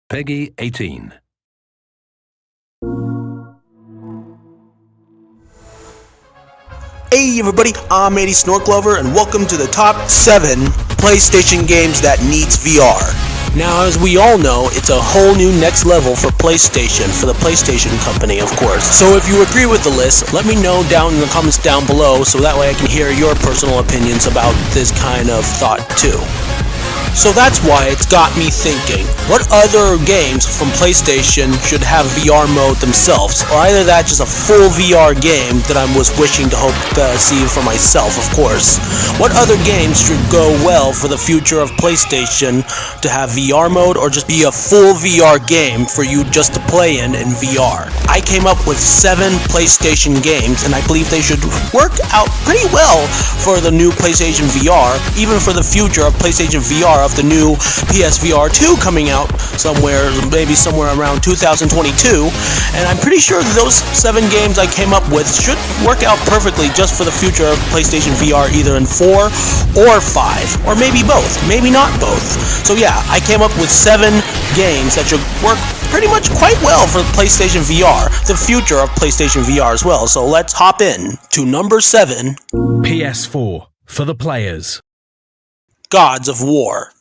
Peggy 18. Hey everybody, I'm 80 Snorklover and welcome to the top 7 PlayStation games that needs VR. Now, as we all know, it's a whole new next level for PlayStation, for the PlayStation company, of course. So if you agree with the list, let me know down in the comments down below so that way I can hear your personal opinions about this kind of thought too. So that's why it's got me thinking, what other games from PlayStation should have VR mode themselves? Or either that, just a full VR game that I was wishing to hope to see for myself, of course. What other games should go well for the future of PlayStation to have VR mode, or just be a full VR game for you just to play in VR? I came up with 7 PlayStation games, and I believe they should work out pretty well for the new PlayStation VR, even for the future of PlayStation VR, of the new PSVR 2 coming out maybe somewhere around 2022, and I'm pretty sure those 7 games I came up with should work out perfectly just for the future of PlayStation VR, either in 4 or 5, or maybe both, maybe not both. So yeah, I came up with 7 games that should work pretty much quite well for PlayStation VR, the future of PlayStation VR as well. So let's hop in to number 7. PS4 for the players. Gods of War.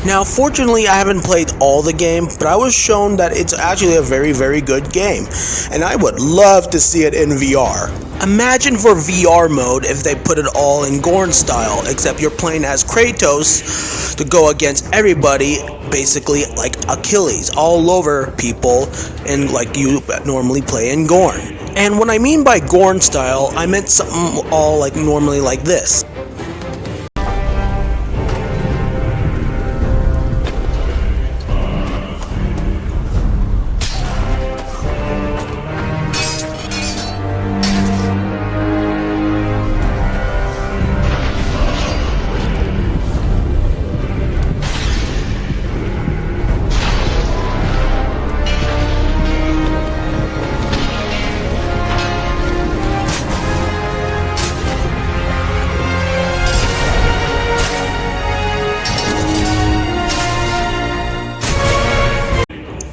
Now, fortunately, I haven't played all the game, but I was shown that it's actually a very, very good game, and I would love to see it in VR. Imagine for VR mode if they put it all in Gorn style, except you're playing as Kratos to go against everybody, basically like Achilles, all over people, and like you normally play in Gorn. And what I mean by Gorn style, I meant something all like normally like this.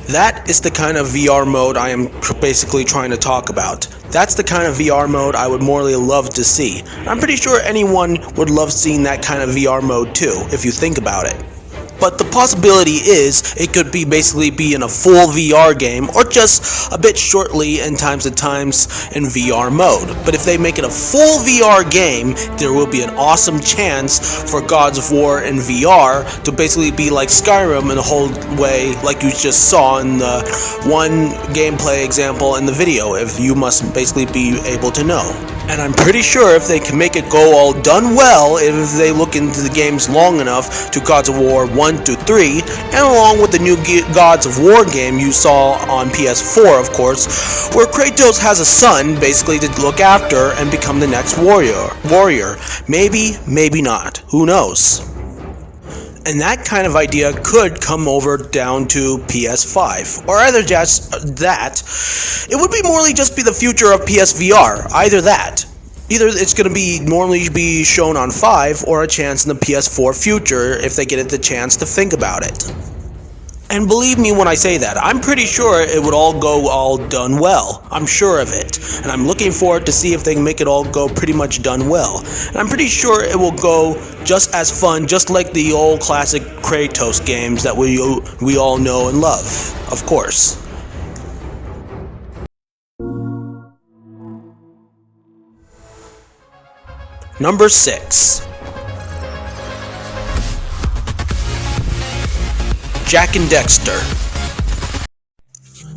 That is the kind of VR mode I am basically trying to talk about. That's the kind of VR mode I would morally love to see. I'm pretty sure anyone would love seeing that kind of VR mode too, if you think about it. But the possibility is, it could basically be in a full VR game, or just a bit shortly and times in VR mode. But if they make it a full VR game, there will be an awesome chance for Gods of War in VR to basically be like Skyrim in a whole way, like you just saw in the one gameplay example in the video, if you must basically be able to know. And I'm pretty sure if they can make it go all done well, if they look into the games long enough to Gods of War 1 to 3, and along with the new Gods of War game you saw on PS4, of course, where Kratos has a son basically to look after and become the next warrior. Maybe, maybe not. Who knows? And that kind of idea could come over down to PS5, or either just that. It would be morely just be the future of PSVR, either that. Either it's going to be normally be shown on 5, or a chance in the PS4 future if they get the chance to think about it. And believe me when I say that, I'm pretty sure it would all go done well. I'm sure of it. And I'm looking forward to see if they can make it all go pretty much done well. And I'm pretty sure it will go just as fun, just like the old classic Kratos games that we all know and love, of course. Number 6. Jak and Dexter.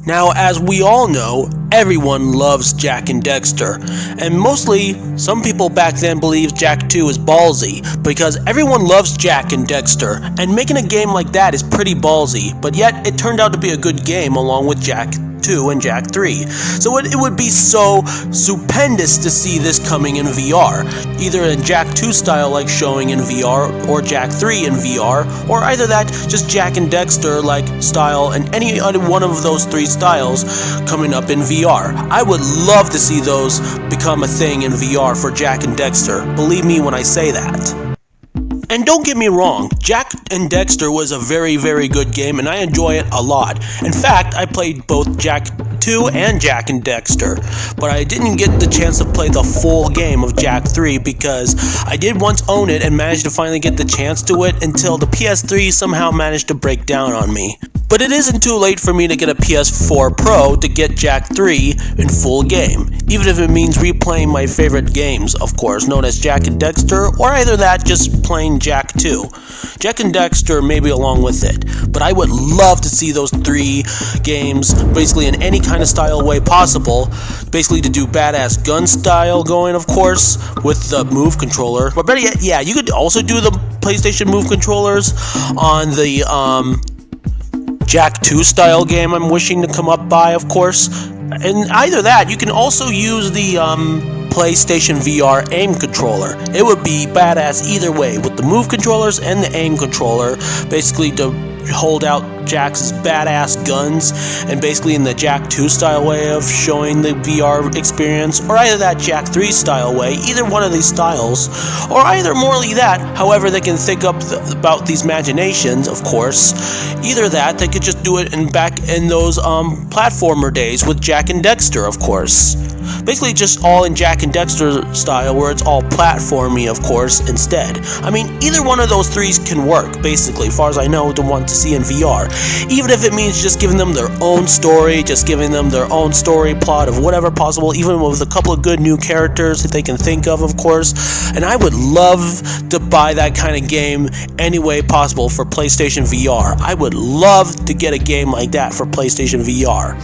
Now, as we all know, everyone loves Jak and Dexter, and mostly, some people back then believed Jak 2 is ballsy, because everyone loves Jak and Dexter, and making a game like that is pretty ballsy, but yet it turned out to be a good game along with Jak 2 and Jak 3. So it would be so stupendous to see this coming in VR, either in Jak 2 style like showing in VR, or Jak 3 in VR, or either that, just Jak and Dexter like style, and any other one of those 3 styles coming up in VR. I would love to see those become a thing in VR for Jak and Dexter, believe me when I say that. And don't get me wrong, Jak and Dexter was a very, very good game, and I enjoy it a lot. In fact, I played both Jak 2 and Jak and Dexter, but I didn't get the chance to play the full game of Jak 3 because I did once own it and managed to finally get the chance to it until the PS3 somehow managed to break down on me. But it isn't too late for me to get a PS4 Pro to get Jak 3 in full game, even if it means replaying my favorite games, of course, known as Jak and Dexter, or either that, just plain Jak 2. Jak and Dexter maybe along with it, but I would love to see those 3 games basically in any kind of style way possible, basically to do badass gun style going, of course, with the Move controller. But better yet, yeah, you could also do the PlayStation Move controllers on the Jak 2 style game I'm wishing to come up by, of course. And either that, you can also use the PlayStation VR aim controller. It would be badass either way, with the Move controllers and the aim controller, basically to hold out Jak's badass guns, and basically in the Jak 2 style way of showing the VR experience, or either that Jak 3 style way, either one of these styles, or either morely that, however they can think up about these imaginations, of course. Either that, they could just do it back in those platformer days with Jak and Dexter, of course. Basically just all in Jak and Dexter style, where it's all platformy, of course, instead. I mean, either one of those 3 can work, basically, as far as I know, the one to see in VR. Even if it means just giving them their own story, just giving them their own story plot of whatever possible, even with a couple of good new characters that they can think of course. And I would love to buy that kind of game any way possible for PlayStation VR. I would love to get a game like that for PlayStation VR.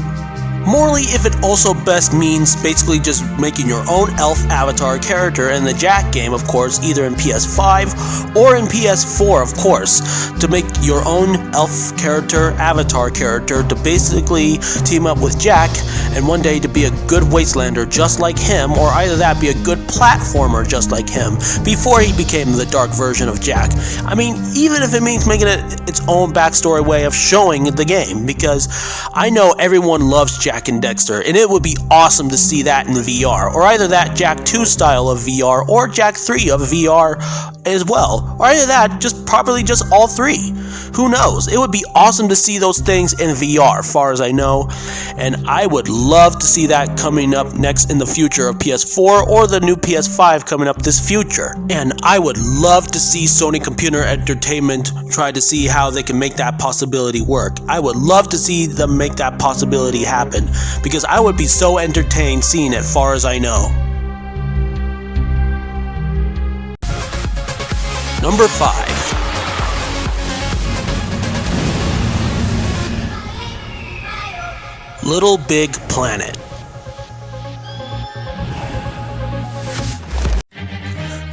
Morally, if it also best means basically just making your own elf avatar character in the Jak game, of course, either in PS5 or in PS4, of course, to make your own elf character, avatar character, to basically team up with Jak, and one day to be a good wastelander just like him, or either that, be a good platformer just like him, before he became the dark version of Jak. I mean, even if it means making it its own backstory way of showing the game, because I know everyone loves Jak and Dexter, and it would be awesome to see that in VR, or either that Jak 2 style of VR, or Jak 3 of VR as well, or either that, just probably just all 3. Who knows? It would be awesome to see those things in VR, far as I know, and I would love to see that coming up next in the future of PS4 or the new PS5 coming up this future. And I would love to see Sony Computer Entertainment try to see how they can make that possibility work. I would love to see them make that possibility happen, because I would be so entertained seeing it, far as I know. Number 5. Little Big Planet.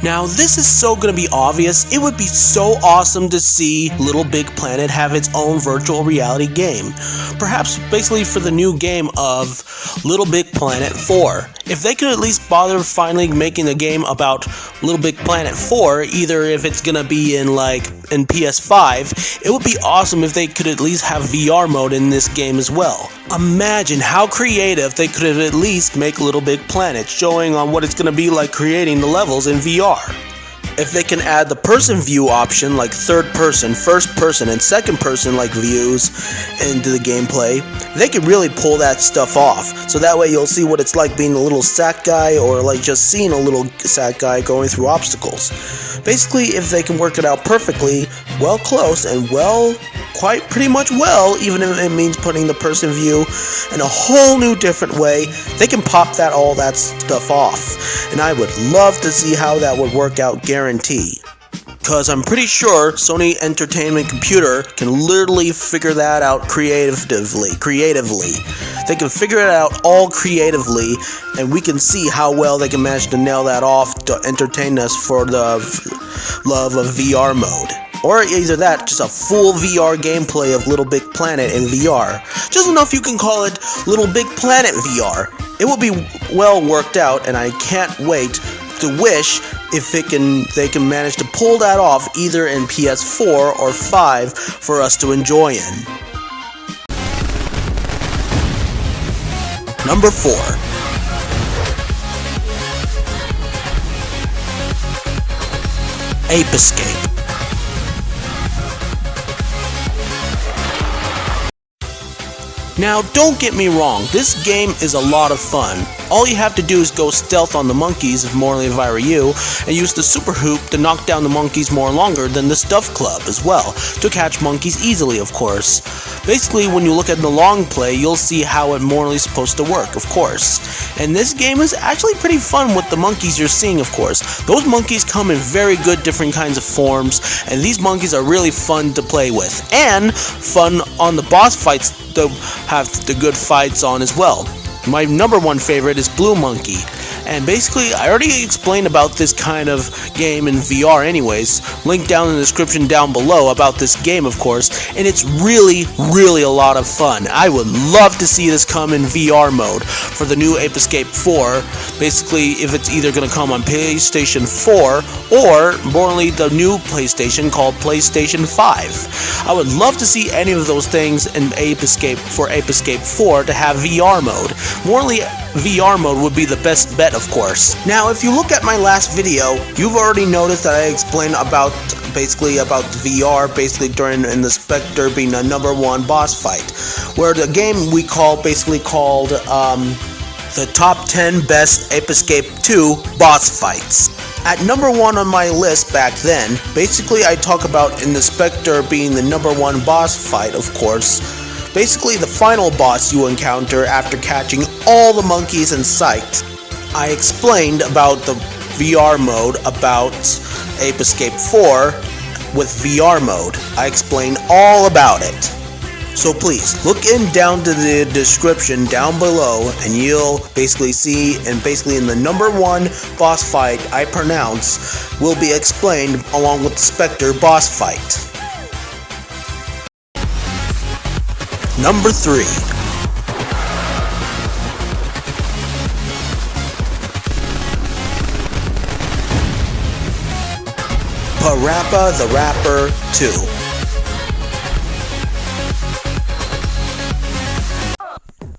Now, this is so gonna be obvious. It would be so awesome to see Little Big Planet have its own virtual reality game. Perhaps basically for the new game of Little Big Planet 4. If they could at least bother finally making a game about Little Big Planet 4, either if it's gonna be in PS5, it would be awesome if they could at least have VR mode in this game as well. Imagine how creative they could have at least make Little Big Planet, showing on what it's gonna be like creating the levels in VR. If they can add the person view option, like third person, first person, and second person like views into the gameplay, they can really pull that stuff off. So that way you'll see what it's like being a little sack guy, or like just seeing a little sack guy going through obstacles. Basically, if they can work it out perfectly, well close, and well, quite pretty much well, even if it means putting the person view in a whole new different way, they can pop all that stuff off. And I would love to see how that would work out, guarantee. Because I'm pretty sure Sony Entertainment Computer can literally figure that out creatively. They can figure it out all creatively, and we can see how well they can manage to nail that off to entertain us for the love of VR mode. Or either that, just a full VR gameplay of Little Big Planet in VR. Just enough you can call it Little Big Planet VR. It will be well worked out, and I can't wait to wish if they can manage to pull that off either in PS4 or 5 for us to enjoy in. Number 4. Ape Escape. Now, don't get me wrong, this game is a lot of fun. All you have to do is go stealth on the monkeys, if I were you, and use the super hoop to knock down the monkeys more longer than the stuff club as well, to catch monkeys easily, of course. Basically, when you look at the long play, you'll see how it morally is supposed to work, of course. And this game is actually pretty fun with the monkeys you're seeing, of course. Those monkeys come in very good different kinds of forms, and these monkeys are really fun to play with, and fun on the boss fights to have the good fights on as well. My number one favorite is Blue Monkey. And basically, I already explained about this kind of game in VR anyways, link down in the description down below about this game, of course, and it's really a lot of fun. I would love to see this come in VR mode for the new Ape Escape 4, basically if it's either going to come on PlayStation 4 or, morely, the new PlayStation called PlayStation 5. I would love to see any of those things in Ape Escape 4 to have VR mode. Morely, VR mode would be the best bet, of course. Now, if you look at my last video, you've already noticed that I explained about VR, during in the Spectre being the #1 boss fight, where the game we called the top 10 best Ape Escape 2 boss fights. At #1 on my list back then, basically I talk about in the Spectre being the #1 boss fight, of course. Basically the final boss you encounter after catching all the monkeys in sight. I explained about the VR mode about Ape Escape 4 with VR mode. I explained all about it. So please, look down to the description down below and you'll basically see, and basically in the #1 boss fight I pronounce will be explained along with the Spectre boss fight. Number 3. Parappa the Rapper 2.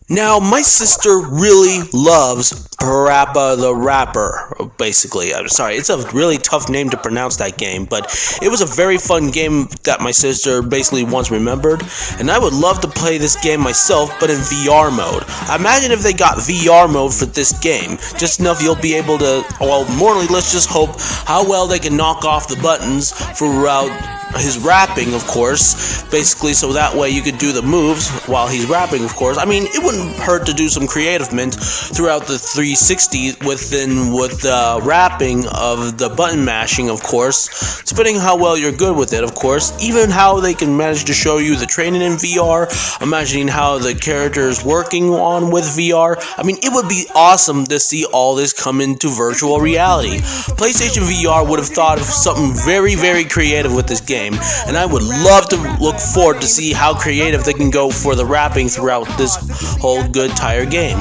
Now, my sister really loves Parappa the Rapper, basically. I'm sorry, it's a really tough name to pronounce, that game, but it was a very fun game that my sister basically once remembered, and I would love to play this game myself, but in VR mode. Imagine if they got VR mode for this game, just enough you'll be able to, well, morally, let's just hope how well they can knock off the buttons throughout his rapping, of course, basically, so that way you could do the moves while he's rapping, of course. I mean, it wouldn't hurt to do some creative mint throughout the 360 with the rapping of the button mashing, of course, depending how well you're good with it, of course. Even how they can manage to show you the training in VR, imagining how the character is working on with VR. I mean, it would be awesome to see all this come into virtual reality. PlayStation VR would have thought of something very creative with this game, and I would love to look forward to see how creative they can go for the rapping throughout this whole good entire game.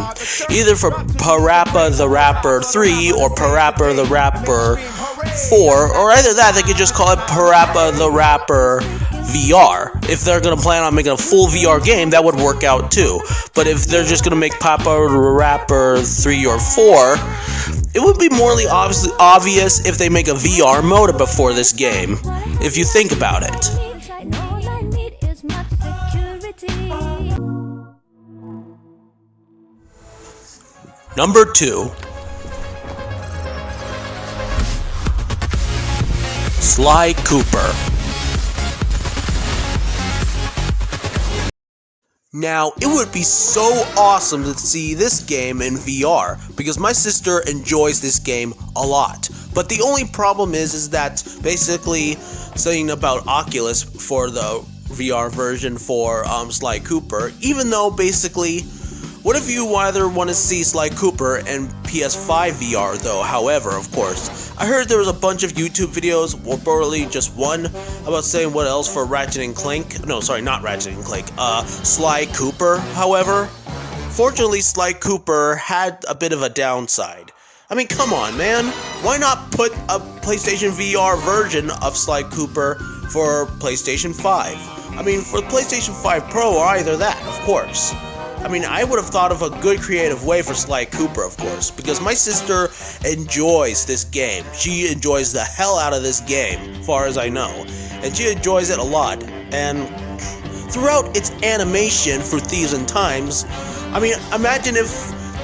Either for Parappa the Rapper 3 or Parappa the Rapper 4, or either that, they could just call it Parappa the Rapper VR. If they're going to plan on making a full VR game, that would work out too. But if they're just going to make Parappa the Rapper 3 or 4, it would be morally obvious if they make a VR mode before this game, if you think about it. Number 2. Sly Cooper. Now, it would be so awesome to see this game in VR, because my sister enjoys this game a lot. But the only problem is that basically saying about Oculus for the VR version for Sly Cooper, even though basically, what if you either want to see Sly Cooper in PS5 VR though? However, of course, I heard there was a bunch of YouTube videos, or probably just one, about saying what else for Ratchet Clank. No, sorry, not Ratchet Clank. Sly Cooper, however. Fortunately, Sly Cooper had a bit of a downside. I mean, come on, man. Why not put a PlayStation VR version of Sly Cooper for PlayStation 5? I mean, for the PlayStation 5 Pro or either that, of course. I mean, I would have thought of a good creative way for Sly Cooper, of course, because my sister enjoys this game. She enjoys the hell out of this game, as far as I know. And she enjoys it a lot. And throughout its animation for Thieves in Times. I mean, imagine if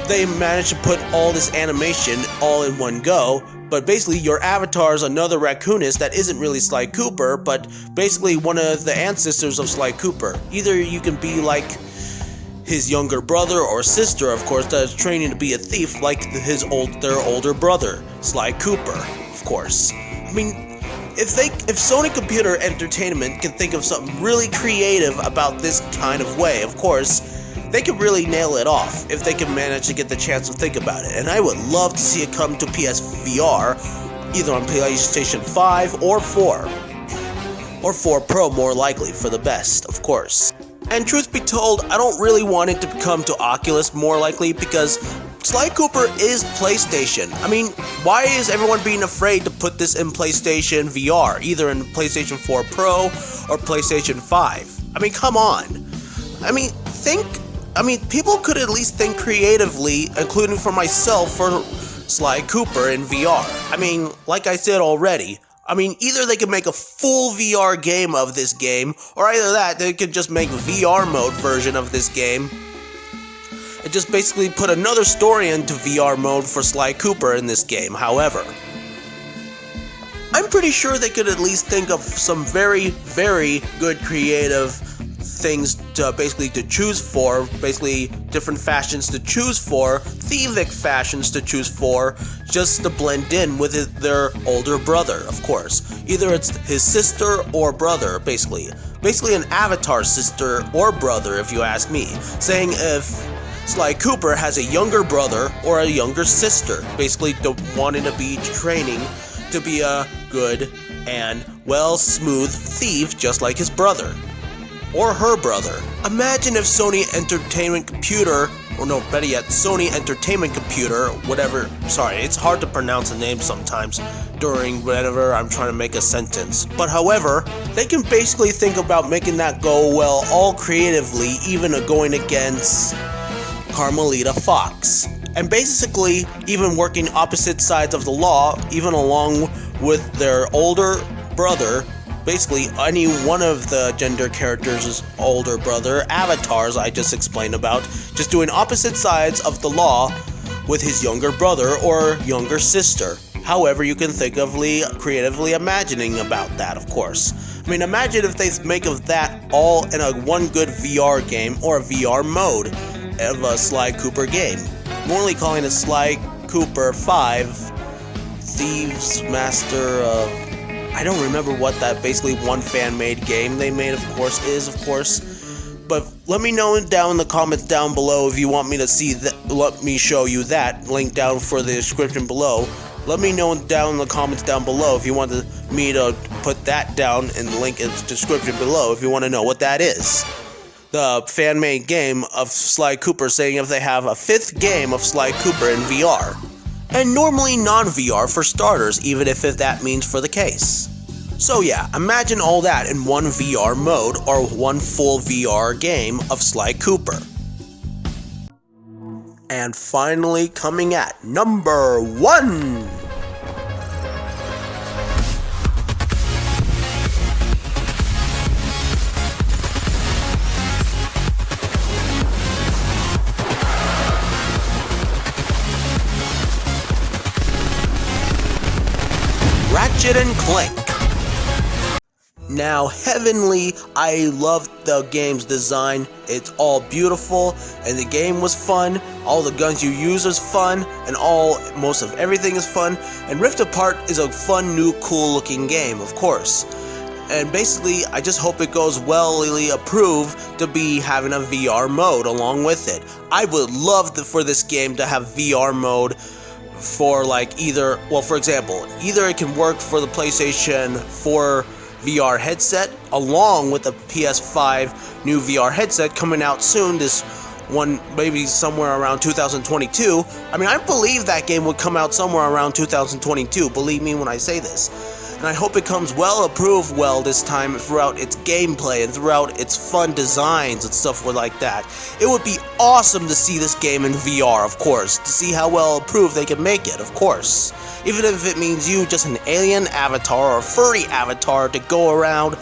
they managed to put all this animation all in one go, but basically your avatar is another raccoonist that isn't really Sly Cooper, but basically one of the ancestors of Sly Cooper. Either you can be like his younger brother or sister, of course, that is training to be a thief like their older brother, Sly Cooper, of course. I mean, if Sony Computer Entertainment can think of something really creative about this kind of way, of course, they could really nail it off if they can manage to get the chance to think about it. And I would love to see it come to PSVR, either on PlayStation 5 or 4. Or 4 Pro, more likely, for the best, of course. And truth be told, I don't really want it to come to Oculus, more likely, because Sly Cooper is PlayStation. I mean, why is everyone being afraid to put this in PlayStation VR, either in PlayStation 4 Pro or PlayStation 5? I mean, come on. People could at least think creatively, including for myself, for Sly Cooper in VR. I mean, like I said already, either they could make a full VR game of this game, or either that, they could just make a VR mode version of this game, and just basically put another story into VR mode for Sly Cooper in this game, however. I'm pretty sure they could at least think of some very, very good creative things to choose for, basically different fashions to choose for, thievic fashions to choose for, just to blend in with their older brother, of course. Either it's his sister or brother, basically an avatar sister or brother, if you ask me, saying if Sly Cooper has a younger brother or a younger sister, basically wanting to be training to be a good and smooth thief just like his brother. Or her brother. Imagine if Sony Entertainment Computer, Sony Entertainment Computer, it's hard to pronounce a name sometimes during whenever I'm trying to make a sentence. But however, they can basically think about making that go well all creatively, even going against Carmelita Fox. And basically, even working opposite sides of the law, even along with their older brother, basically any one of the gender characters' older brother avatars I just explained about, just doing opposite sides of the law with his younger brother or younger sister. However you can think of creatively imagining about that, of course. Imagine if they make of that all in a one good VR game or a VR mode of a Sly Cooper game. I'm only calling it Sly Cooper 5 Thieves Master of... I don't remember what that basically one fan-made game they made, of course. But let me know down in the comments down below if you want me to see that. Let me show you that. Link down for the description below. Let me know down in the comments down below if you want me to put that down and link in the description below if you want to know what that is. The fan-made game of Sly Cooper, saying if they have a 5th game of Sly Cooper in VR. And normally non-VR for starters, even if that means for the case. So yeah, imagine all that in one VR mode or one full VR game of Sly Cooper. And finally coming at number 1! Ratchet and Clank. Now, heavenly, I loved the game's design. It's all beautiful, and the game was fun. All the guns you use is fun, and most of everything is fun. And Rift Apart is a fun, new, cool-looking game, of course. And basically, I just hope it goes well approved to be having a VR mode along with it. I would love for this game to have VR mode for for example, either it can work for the PlayStation 4 VR headset along with the PS5 new VR headset coming out soon, this one maybe somewhere around 2022. I believe that game would come out somewhere around 2022, believe me when I say this. And I hope it comes approved this time throughout its gameplay and throughout its fun designs and stuff like that. It would be awesome to see this game in VR, of course, to see how well approved they can make it, of course. Even if it means you just an alien avatar or a furry avatar to go around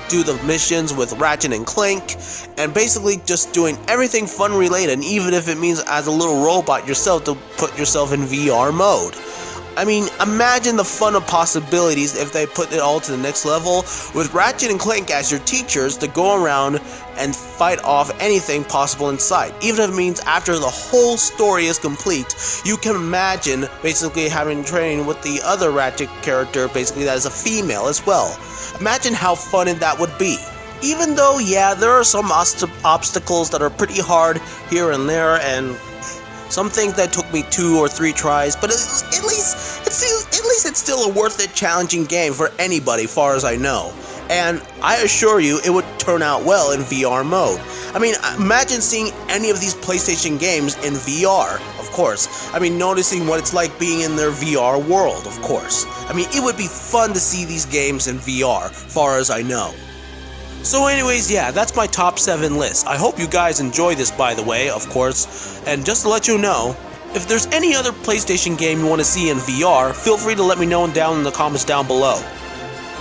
do the missions with Ratchet and Clank, and basically just doing everything fun related, and even if it means as a little robot yourself to put yourself in VR mode. I mean, imagine the fun of possibilities if they put it all to the next level, with Ratchet and Clank as your teachers to go around and fight off anything possible in sight. Even if it means after the whole story is complete, you can imagine basically having training with the other Ratchet character, basically that is a female as well. Imagine how fun that would be. Even though, yeah, there are some obstacles that are pretty hard here and there, and some things that took me 2 or 3 tries, but at least it's still a worth it challenging game for anybody, far as I know. And I assure you, it would turn out well in VR mode. I mean, imagine seeing any of these PlayStation games in VR, of course. I mean, noticing what it's like being in their VR world, of course. I mean, it would be fun to see these games in VR, far as I know. So anyways, yeah, that's my top 7 list. I hope you guys enjoy this, by the way, of course. And just to let you know, if there's any other PlayStation game you want to see in VR, feel free to let me know down in the comments down below.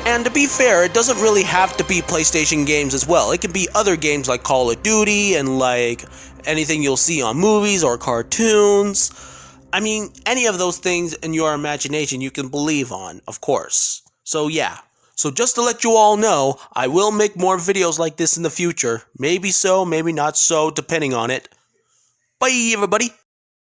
And to be fair, it doesn't really have to be PlayStation games as well. It can be other games like Call of Duty and like anything you'll see on movies or cartoons. I mean, any of those things in your imagination you can believe on, of course. So yeah. So just to let you all know, I will make more videos like this in the future. Maybe so, maybe not so, depending on it. Bye, everybody.